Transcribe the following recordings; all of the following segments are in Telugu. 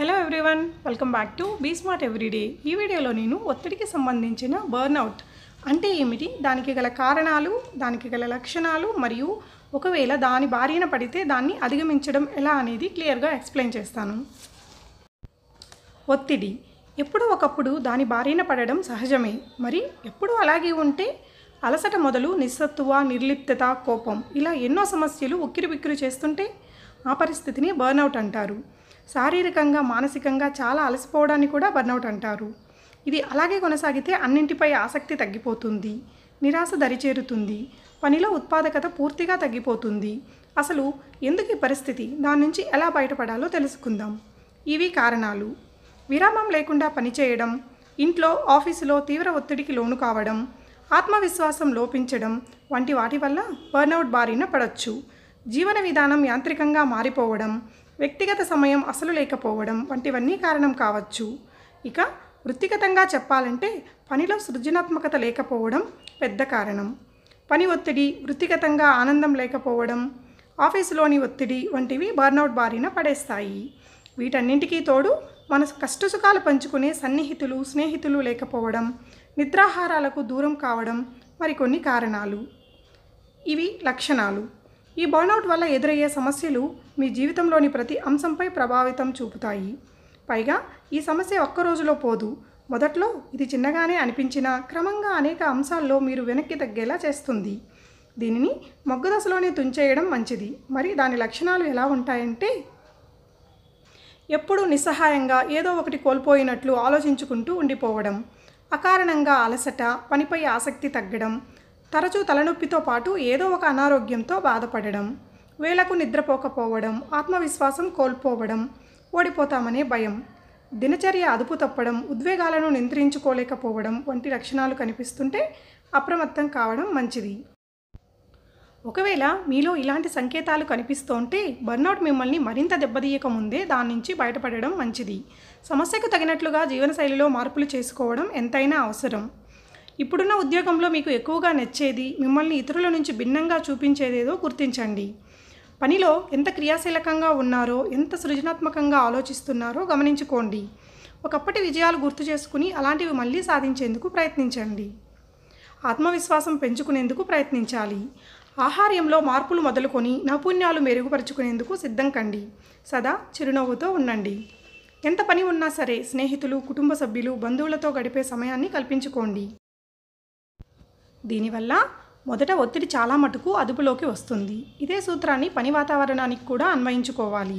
Hello everyone, welcome back to be smart everyday. ఈ వీడియోలో నేను ఒత్తిడికి సంబంధించిన బర్న్అవుట్ అంటే ఏమిటి, దానికి గల కారణాలు, దానికి గల లక్షణాలు మరియు ఒకవేళ దాని బారిన పడితే దాన్ని అధిగమించడం ఎలా అనేది క్లియర్గా ఎక్స్ప్లెయిన్ చేస్తాను. ఒత్తిడి ఎప్పుడో ఒకప్పుడు దాని బారిన పడడం సహజమే. మరి ఎప్పుడు అలాగే ఉంటే అలసట మొదలు నిస్సత్తువ, నిర్లిప్తత, కోపం ఇలా ఎన్నో సమస్యలు ఉక్కిరిబిక్కిరి చేస్తుంటే ఆ పరిస్థితిని బర్న్అవుట్ అంటారు. శారీరకంగా, మానసికంగా చాలా అలసిపోవడాన్ని కూడా బర్న్అవుట్ అంటారు. ఇది అలాగే కొనసాగితే అన్నింటిపై ఆసక్తి తగ్గిపోతుంది, నిరాశ దరిచేరుతుంది, పనిలో ఉత్పాదకత పూర్తిగా తగ్గిపోతుంది. అసలు ఎందుకు ఈ పరిస్థితి, దాని నుంచి ఎలా బయటపడాలో తెలుసుకుందాం. ఇవి కారణాలు: విరామం లేకుండా పనిచేయడం, ఇంట్లో, ఆఫీసులో తీవ్ర ఒత్తిడికి లోను కావడం, ఆత్మవిశ్వాసం లోపించడం వంటి వాటి వల్ల బర్న్అవుట్ బారిన పడవచ్చు. జీవన విధానం యాంత్రికంగా మారిపోవడం, వ్యక్తిగత సమయం అసలు లేకపోవడం వంటివన్నీ కారణం కావచ్చు. ఇక వృత్తిగతంగా చెప్పాలంటే పనిలో సృజనాత్మకత లేకపోవడం పెద్ద కారణం. పని ఒత్తిడి, వృత్తిగతంగా ఆనందం లేకపోవడం, ఆఫీసులోని ఒత్తిడి వంటివి బర్న్అవుట్ బారిన పడేస్తాయి. వీటన్నింటికీ తోడు మన కష్టసుఖాలు పంచుకునే సన్నిహితులు, స్నేహితులు లేకపోవడం, నిద్రాహారాలకు దూరం కావడం మరికొన్ని కారణాలు. ఇవి లక్షణాలు. ఈ బర్న్అవుట్ వల్ల ఎదురయ్యే సమస్యలు మీ జీవితంలోని ప్రతి అంశంపై ప్రభావితం చూపుతాయి. పైగా ఈ సమస్య ఒక్క రోజులో పోదు. మొదట్లో ఇది చిన్నగానే అనిపించినా క్రమంగా అనేక అంశాల్లో మీరు వెనక్కి తగ్గేలా చేస్తుంది. దీనిని మొగ్గు దశలోనే తుంచేయడం మంచిది. మరి దాని లక్షణాలు ఎలా ఉంటాయంటే, ఎప్పుడూ నిస్సహాయంగా ఏదో ఒకటి కోల్పోయినట్లు ఆలోచించుకుంటూ ఉండిపోవడం, అకారణంగా అలసట, పనిపై ఆసక్తి తగ్గడం, తరచూ తలనొప్పితో పాటు ఏదో ఒక అనారోగ్యంతో బాధపడడం, వేళకు నిద్రపోకపోవడం, ఆత్మవిశ్వాసం కోల్పోవడం, ఓడిపోతామనే భయం, దినచర్య అదుపు తప్పడం, ఉద్వేగాలను నియంత్రించుకోలేకపోవడం వంటి లక్షణాలు కనిపిస్తుంటే అప్రమత్తం కావడం మంచిది. ఒకవేళ మీలో ఇలాంటి సంకేతాలు కనిపిస్తుంటే బర్న్అవుట్ మిమ్మల్ని మరింత దెబ్బతీయక ముందే దాని నుంచి బయటపడడం మంచిది. సమస్యకు తగినట్లుగా జీవనశైలిలో మార్పులు చేసుకోవడం ఎంతైనా అవసరం. ఇప్పుడున్న ఉద్యోగంలో మీకు ఎక్కువగా నచ్చేది, మిమ్మల్ని ఇతరుల నుంచి భిన్నంగా చూపించేదేదో గుర్తించండి. పనిలో ఎంత క్రియాశీలకంగా ఉన్నారో, ఎంత సృజనాత్మకంగా ఆలోచిస్తున్నారో గమనించుకోండి. ఒకప్పటి విజయాలు గుర్తు చేసుకుని అలాంటివి మళ్ళీ సాధించేందుకు ప్రయత్నించండి. ఆత్మవిశ్వాసం పెంచుకునేందుకు ప్రయత్నించాలి. ఆహార్యంలో మార్పులు మొదలుకొని నైపుణ్యాలు మెరుగుపరుచుకునేందుకు సిద్ధం కండి. సదా చిరునవ్వుతో ఉండండి. ఎంత పని ఉన్నా సరే స్నేహితులు, కుటుంబ సభ్యులు, బంధువులతో గడిపే సమయాన్ని కల్పించుకోండి. దీనివల్ల మొదట ఒత్తిడి చాలా మటుకు అదుపులోకి వస్తుంది. ఇదే సూత్రాన్ని పని వాతావరణానికి కూడా అన్వయించుకోవాలి.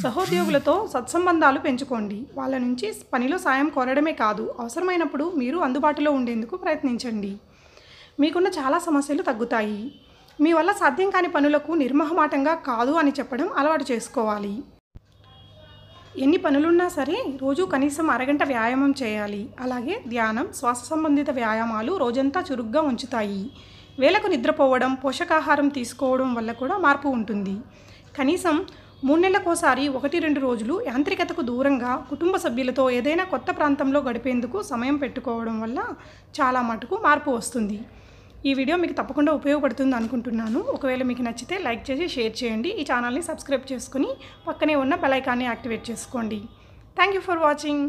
సహోద్యోగులతో సత్సంబంధాలు పెంచుకోండి. వాళ్ళ నుంచి పనిలో సాయం కోరడమే కాదు, అవసరమైనప్పుడు మీరు అందుబాటులో ఉండేందుకు ప్రయత్నించండి. మీకున్న చాలా సమస్యలు తగ్గుతాయి. మీ వల్ల సాధ్యం కాని పనులకు నిర్మోహమాటంగా కాదు అని చెప్పడం అలవాటు చేసుకోవాలి. ఎన్ని పనులున్నా సరే రోజు కనీసం అరగంట వ్యాయామం చేయాలి. అలాగే ధ్యానం, శ్వాస సంబంధిత వ్యాయామాలు రోజంతా చురుగ్గా ఉంచుతాయి. వేళకు నిద్రపోవడం, పోషకాహారం తీసుకోవడం వల్ల కూడా మార్పు ఉంటుంది. కనీసం 3 నెలలకోసారి 1-2 రోజులు యాంత్రికతకు దూరంగా కుటుంబ సభ్యులతో ఏదైనా కొత్త ప్రాంతంలో గడిపేందుకు సమయం పెట్టుకోవడం వల్ల చాలా మటుకు మార్పు వస్తుంది. ఈ వీడియో మీకు తప్పకుండా ఉపయోగపడుతుంది అనుకుంటున్నాను. ఒకవేళ మీకు నచ్చితే లైక్ చేసి షేర్ చేయండి. ఈ ఛానల్ని సబ్స్క్రైబ్ చేసుకుని పక్కనే ఉన్న బెల్ ఐకాన్ని యాక్టివేట్ చేసుకోండి. Thank you for watching.